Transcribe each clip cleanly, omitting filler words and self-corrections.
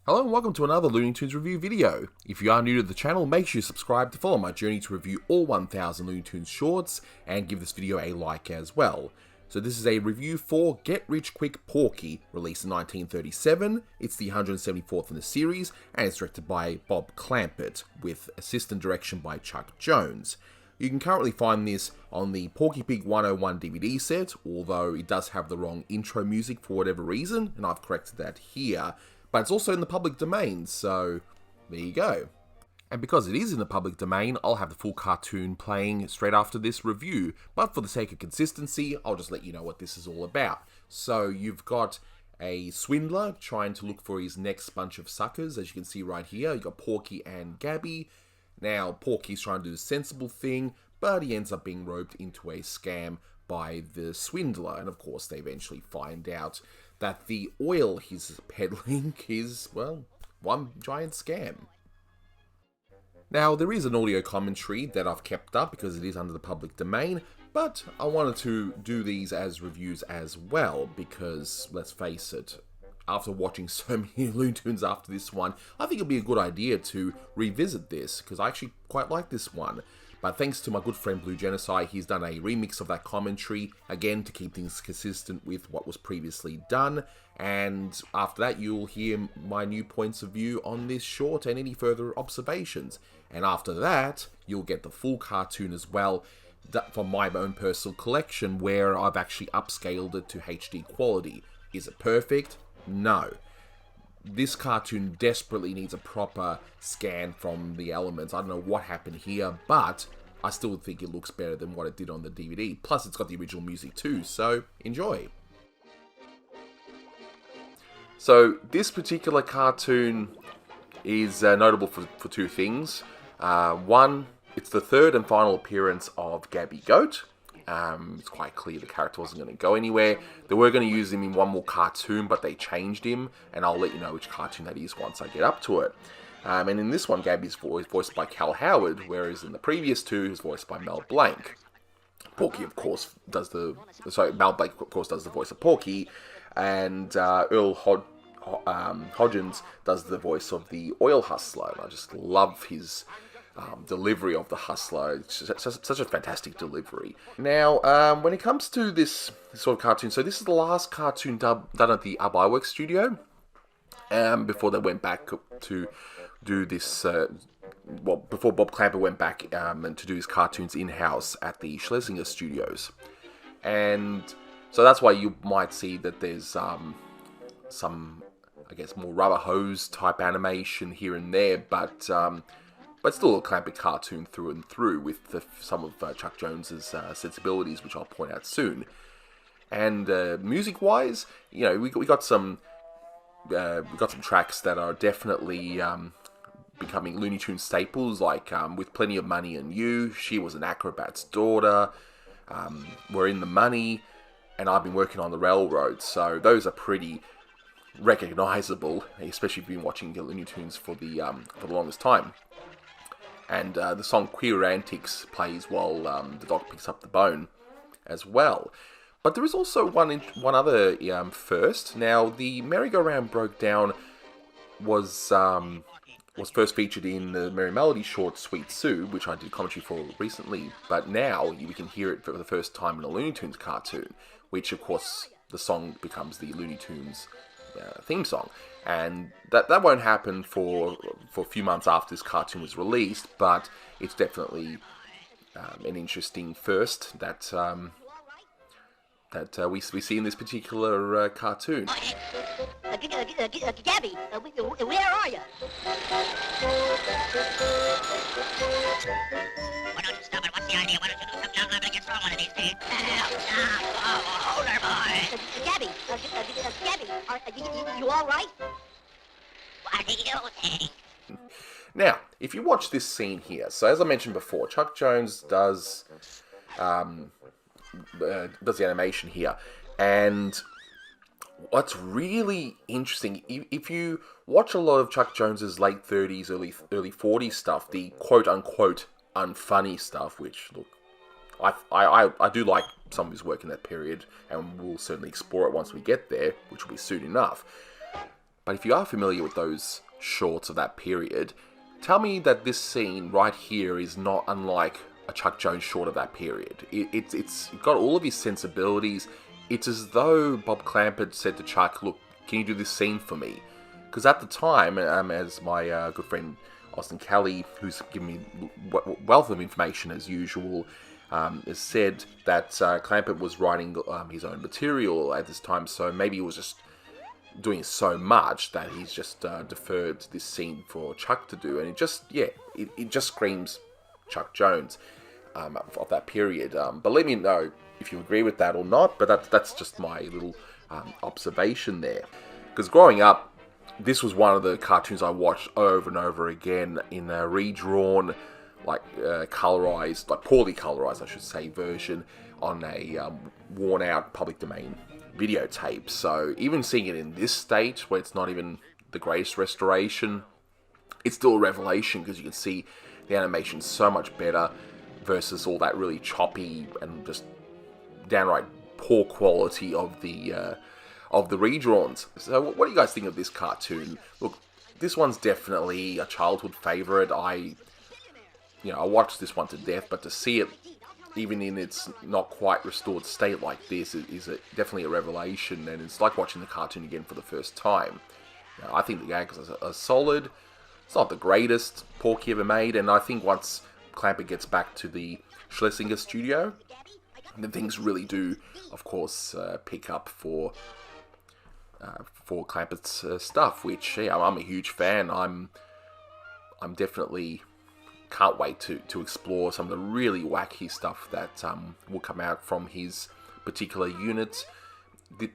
Hello and welcome to another Looney Tunes review video. If you are new to the channel, make sure you subscribe to follow my journey to review all 1000 Looney Tunes shorts and give this video a like as well. So this is a review for Get Rich Quick Porky, released in 1937. It's the 174th in the series and it's directed by Bob Clampett with assistant direction by Chuck Jones. You can currently find this on the Porky Pig 101 DVD set, although it does have the wrong intro music for whatever reason, and I've corrected that here. But it's also in the public domain, so there you go. And because it is in the public domain, I'll have the full cartoon playing straight after this review. But for the sake of consistency, I'll just let you know what this is all about. So you've got a swindler trying to look for his next bunch of suckers, as you can see right here. You've got Porky and Gabby. Now, Porky's trying to do the sensible thing, but he ends up being roped into a scam by the swindler. And of course, they eventually find out that the oil he's peddling is, well, one giant scam. Now, there is an audio commentary that I've kept up because it is under the public domain, but I wanted to do these as reviews as well because, let's face it, after watching so many Looney Tunes after this one, I think it'd be a good idea to revisit this because I actually quite like this one. But thanks to my good friend Blue Genocide, he's done a remix of that commentary, again to keep things consistent with what was previously done. And after that, you'll hear my new points of view on this short and any further observations. And after that, you'll get the full cartoon as well from my own personal collection, where I've actually upscaled it to HD quality. Is it perfect? No. This cartoon desperately needs a proper scan from the elements. I don't know what happened here, but I still think it looks better than what it did on the DVD. Plus, it's got the original music too, so enjoy. So, this particular cartoon is notable for two things. One, it's the third and final appearance of Gabby Goat. It's quite clear the character wasn't going to go anywhere. They were going to use him in one more cartoon, but they changed him, and I'll let you know which cartoon that is once I get up to it. And in this one, Gabby's voiced by Cal Howard, whereas in the previous two, he's voiced by Mel Blanc. Porky, of course, Mel Blanc, of course, does the voice of Porky, and Earl Hodgins does the voice of the oil hustler, and I just love his delivery of the hustler. It's such a fantastic delivery. Now, when it comes to this sort of cartoon, so this is the last cartoon done at the Iwerks studio, before they went back to do this, before Bob Clampett went back and to do his cartoons in-house at the Schlesinger studios. And so that's why you might see that there's some, I guess, more rubber hose type animation here and there, but still a Clampett cartoon through and through with some of Chuck Jones's sensibilities, which I'll point out soon. And music-wise, you know, we got some tracks that are definitely becoming Looney Tunes staples, like With Plenty of Money and You, She Was an Acrobat's Daughter, We're in the Money, and I've Been Working on the Railroad. So those are pretty recognizable, especially if you've been watching Looney Tunes for the longest time. And the song Queer Antics plays while the dog picks up the bone as well. But there is also one other first. Now, the merry-go-round broke down was first featured in the Merry Melody short Sweet Sue, which I did commentary for recently. But now we can hear it for the first time in a Looney Tunes cartoon, which, of course, the song becomes the Looney Tunes theme song. And that won't happen for a few months after this cartoon was released, but it's definitely an interesting first that we see in this particular cartoon. Gabby, where are you? Why don't you stop it? What's the idea? Why don't you do something? I'm liable to get thrown one of these days. Hold her, boy. Gabby, you all right? What do you think? Now, if you watch this scene here, so as I mentioned before, Chuck Jones does the animation here, and what's really interesting, if you watch a lot of Chuck Jones's late 30s, early 40s stuff, the quote-unquote unfunny stuff, which, look, I do like some of his work in that period, and we'll certainly explore it once we get there, which will be soon enough. But if you are familiar with those shorts of that period, tell me that this scene right here is not unlike a Chuck Jones short of that period. It's got all of his sensibilities. It's as though Bob Clampett said to Chuck, look, can you do this scene for me? Because at the time, as my good friend Austin Kelly, who's given me wealth of information as usual, has said that Clampett was writing his own material at this time, so maybe he was just doing so much that he's just deferred this scene for Chuck to do, and it just screams Chuck Jones of that period. But let me know if you agree with that or not, but that's just my little observation there. Because growing up, this was one of the cartoons I watched over and over again in a redrawn, colorized, poorly colorized, I should say, version on a worn out public domain videotape. So even seeing it in this state, where it's not even the greatest restoration, it's still a revelation, because you can see the animation so much better versus all that really choppy and just downright poor quality of the redrawns. So what do you guys think of this cartoon? Look, this one's definitely a childhood favorite. I watched this one to death, but to see it even in its not quite restored state like this is definitely a revelation, and it's like watching the cartoon again for the first time. I think the gags are solid. It's not the greatest Porky ever made, and I think once Clampett gets back to the Schlesinger studio, then things really do, of course, pick up for Clampett's stuff, which I'm a huge fan. I'm definitely can't wait to explore some of the really wacky stuff that will come out from his particular unit,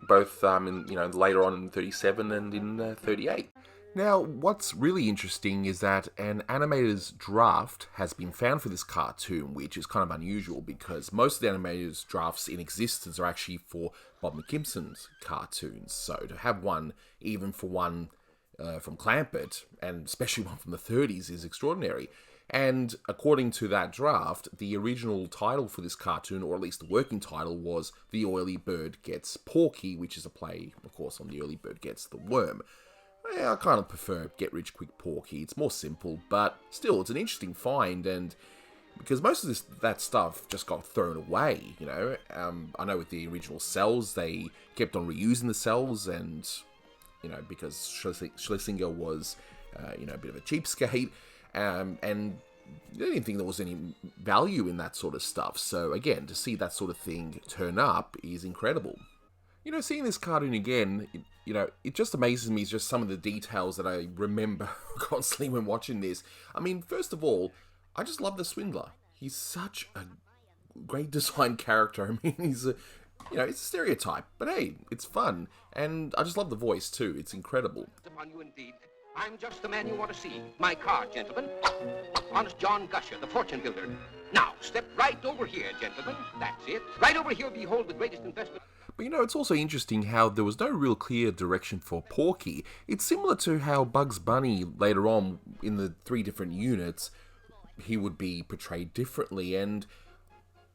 both later on in 37 and in 38. Now, what's really interesting is that an Animators Draft has been found for this cartoon, which is kind of unusual because most of the Animators Drafts in existence are actually for Bob McKimson's cartoons. So to have one, even for one from Clampett, and especially one from the 30s, is extraordinary. And according to that draft, the original title for this cartoon, or at least the working title, was The Oily Bird Gets Porky, which is a play, of course, on The Early Bird Gets the Worm. I kind of prefer Get Rich Quick Porky. It's more simple, but still, it's an interesting find, and because most of that stuff just got thrown away, I know with the original cells, they kept on reusing the cells, and, because Schlesinger was, a bit of a cheapskate, and I didn't think there was any value in that sort of stuff. So again, to see that sort of thing turn up is incredible. Seeing this cartoon again, it just amazes me just some of the details that I remember constantly when watching this. I mean, first of all, I just love the Swindler. He's such a great design character. I mean, he's a stereotype, but hey, it's fun. And I just love the voice too. It's incredible. Upon you indeed. I'm just the man you want to see. My car, gentlemen. Honest John Gusher, the fortune builder. Now, step right over here, gentlemen. That's it. Right over here, behold the greatest investment. But it's also interesting how there was no real clear direction for Porky. It's similar to how Bugs Bunny, later on, in the 3 different units, he would be portrayed differently. And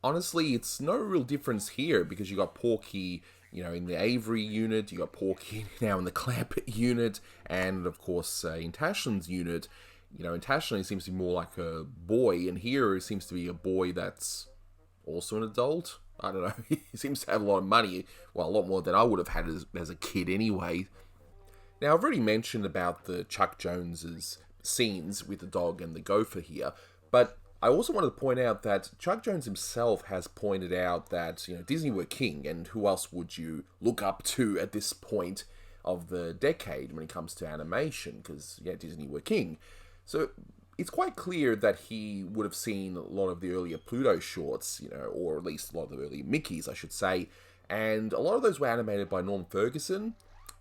honestly, it's no real difference here, because you got Porky, in the Avery unit, you got Porky now in the Clampett unit, and of course in Tashlin's unit, in Tashlin he seems to be more like a boy, and here it seems to be a boy that's also an adult. I don't know, he seems to have a lot of money, well, a lot more than I would have had as a kid anyway. Now, I've already mentioned about the Chuck Jones's scenes with the dog and the gopher here, but I also wanted to point out that Chuck Jones himself has pointed out that, Disney were king, and who else would you look up to at this point of the decade when it comes to animation? Because, Disney were king. So it's quite clear that he would have seen a lot of the earlier Pluto shorts, or at least a lot of the early Mickeys, I should say, and a lot of those were animated by Norm Ferguson,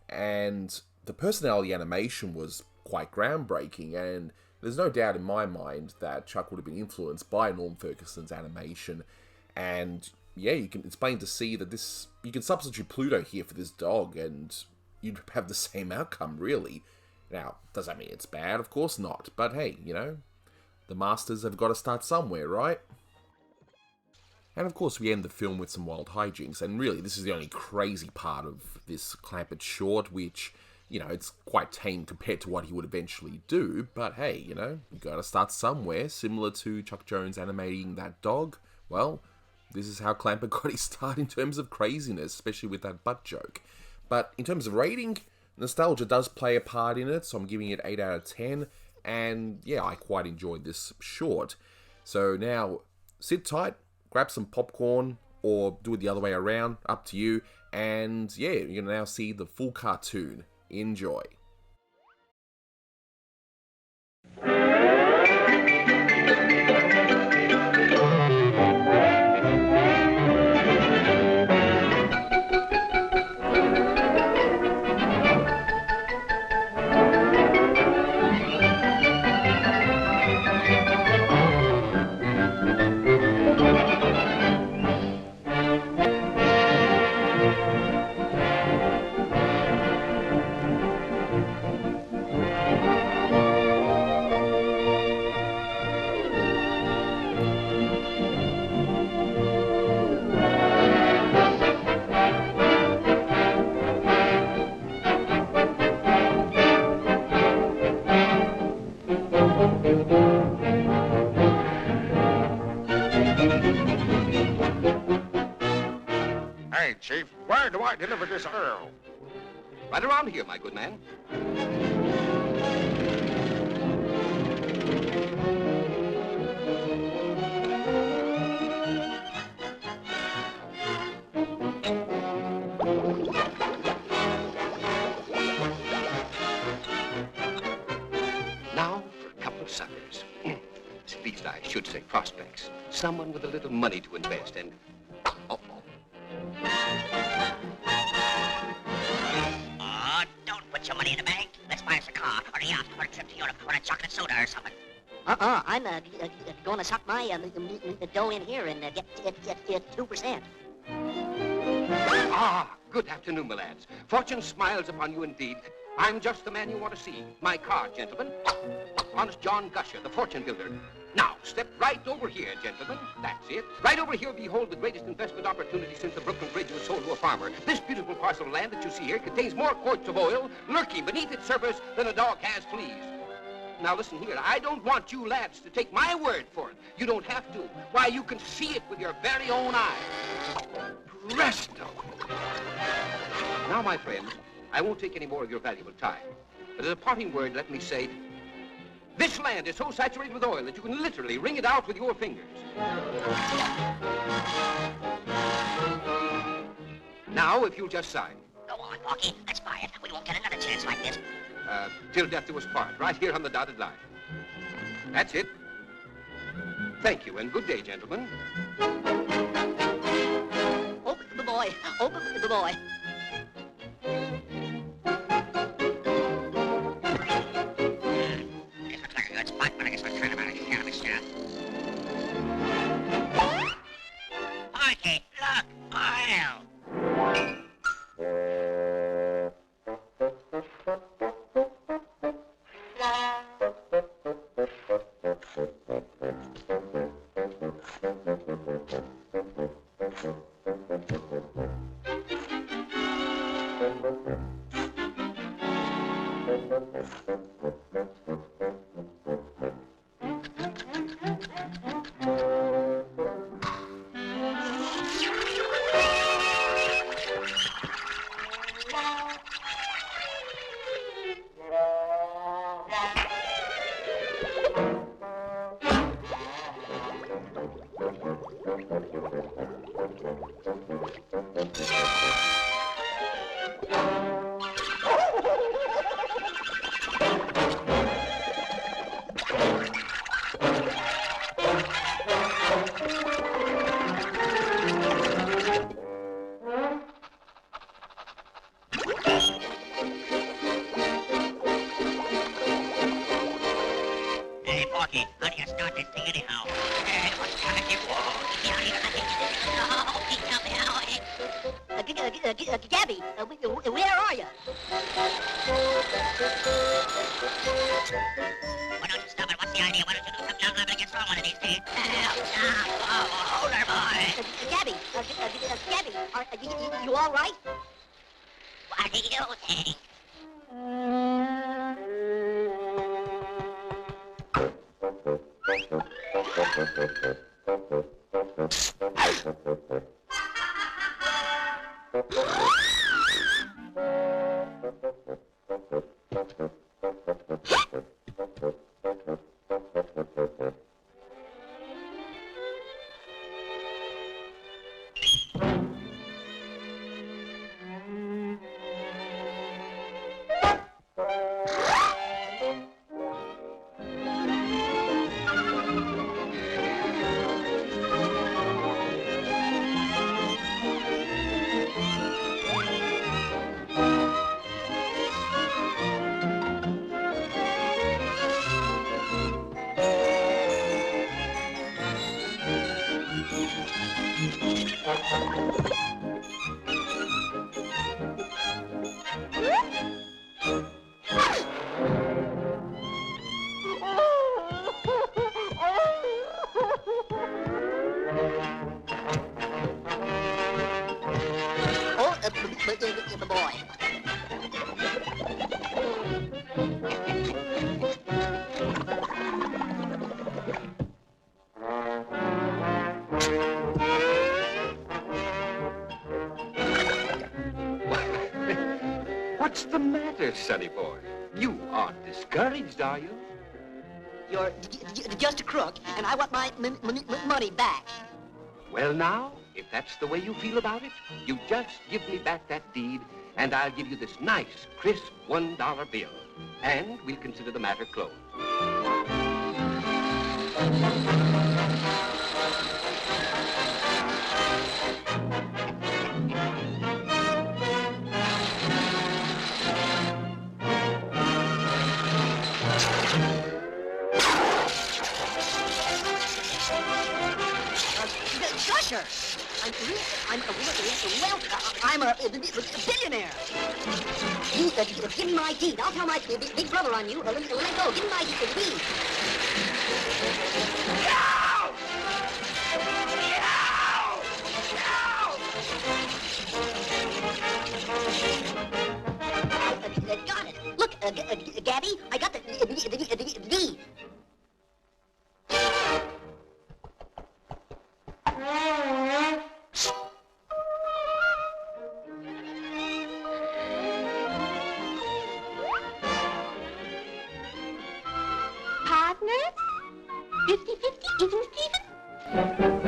and the personality animation was quite groundbreaking, and there's no doubt in my mind that Chuck would have been influenced by Norm Ferguson's animation, and it's plain to see that you can substitute Pluto here for this dog, and you'd have the same outcome, really. Now, does that mean it's bad? Of course not, but hey, the masters have got to start somewhere, right? And of course, we end the film with some wild hijinks, and really, this is the only crazy part of this Clampett short, which, it's quite tame compared to what he would eventually do, but hey, you gotta start somewhere. Similar to Chuck Jones animating that dog, well, this is how Clamper got his start in terms of craziness, especially with that butt joke. But in terms of rating, nostalgia does play a part in it, so I'm giving it 8 out of 10, and yeah, I quite enjoyed this short. So now, sit tight, grab some popcorn, or do it the other way around, up to you, and yeah, you're going to now see the full cartoon. Enjoy. Hey, Chief, where do I deliver this Earl? Right around here, my good man. Now for a couple of suckers. At least I should say prospects. Someone with a little money to invest and... Oh, Don't put your money in the bank. Let's buy us a car, or a yacht, or a trip to Europe, or a chocolate soda or something. I'm going to suck my dough in here and get 2%. Ah, good afternoon, my lads. Fortune smiles upon you indeed. I'm just the man you want to see. My car, gentlemen. Honest John Gusher, the fortune builder. Now, step right over here, gentlemen. That's it. Right over here, behold the greatest investment opportunity since the Brooklyn Bridge was sold to a farmer. This beautiful parcel of land that you see here contains more quarts of oil lurking beneath its surface than a dog has fleas. Now, listen here. I don't want you lads to take my word for it. You don't have to. Why, you can see it with your very own eyes. Presto! Now, my friends, I won't take any more of your valuable time. But as a parting word, let me say, this land is so saturated with oil that you can literally wring it out with your fingers. Now, if you'll just sign. Go on, Porky. Let's buy it. We won't get another chance like this. Till death do us part, right here on the dotted line. That's it. Thank you, and good day, gentlemen. Open the boy. Open the boy. This looks like a good spot, but I guess we'll turn about it. Yeah, Mister. Porky, look! Oil! Hey, Porky, how do you start this thing anyhow? Hey, what's that? Gabby, where are you? Why don't you stop it? What's the idea? Why don't you do something? I'm gonna get strong one of these days. Hold her, boy. Gabby, Gabby, are you all right? What do you think? The boy. What's the matter, sonny boy? You aren't discouraged, are you? You're just a crook, and I want my money back. Well, now, if that's the way you feel about it, you just give me back that deed, and I'll give you this nice, crisp $1 bill. And we'll consider the matter closed. Gusher! I'm a billionaire. You give me my deed. I'll tell my big brother on you. Let me go. Give me my deed. Got it. Look, Gabby, I got the deed. Partners? 50-50, isn't it, Stephen?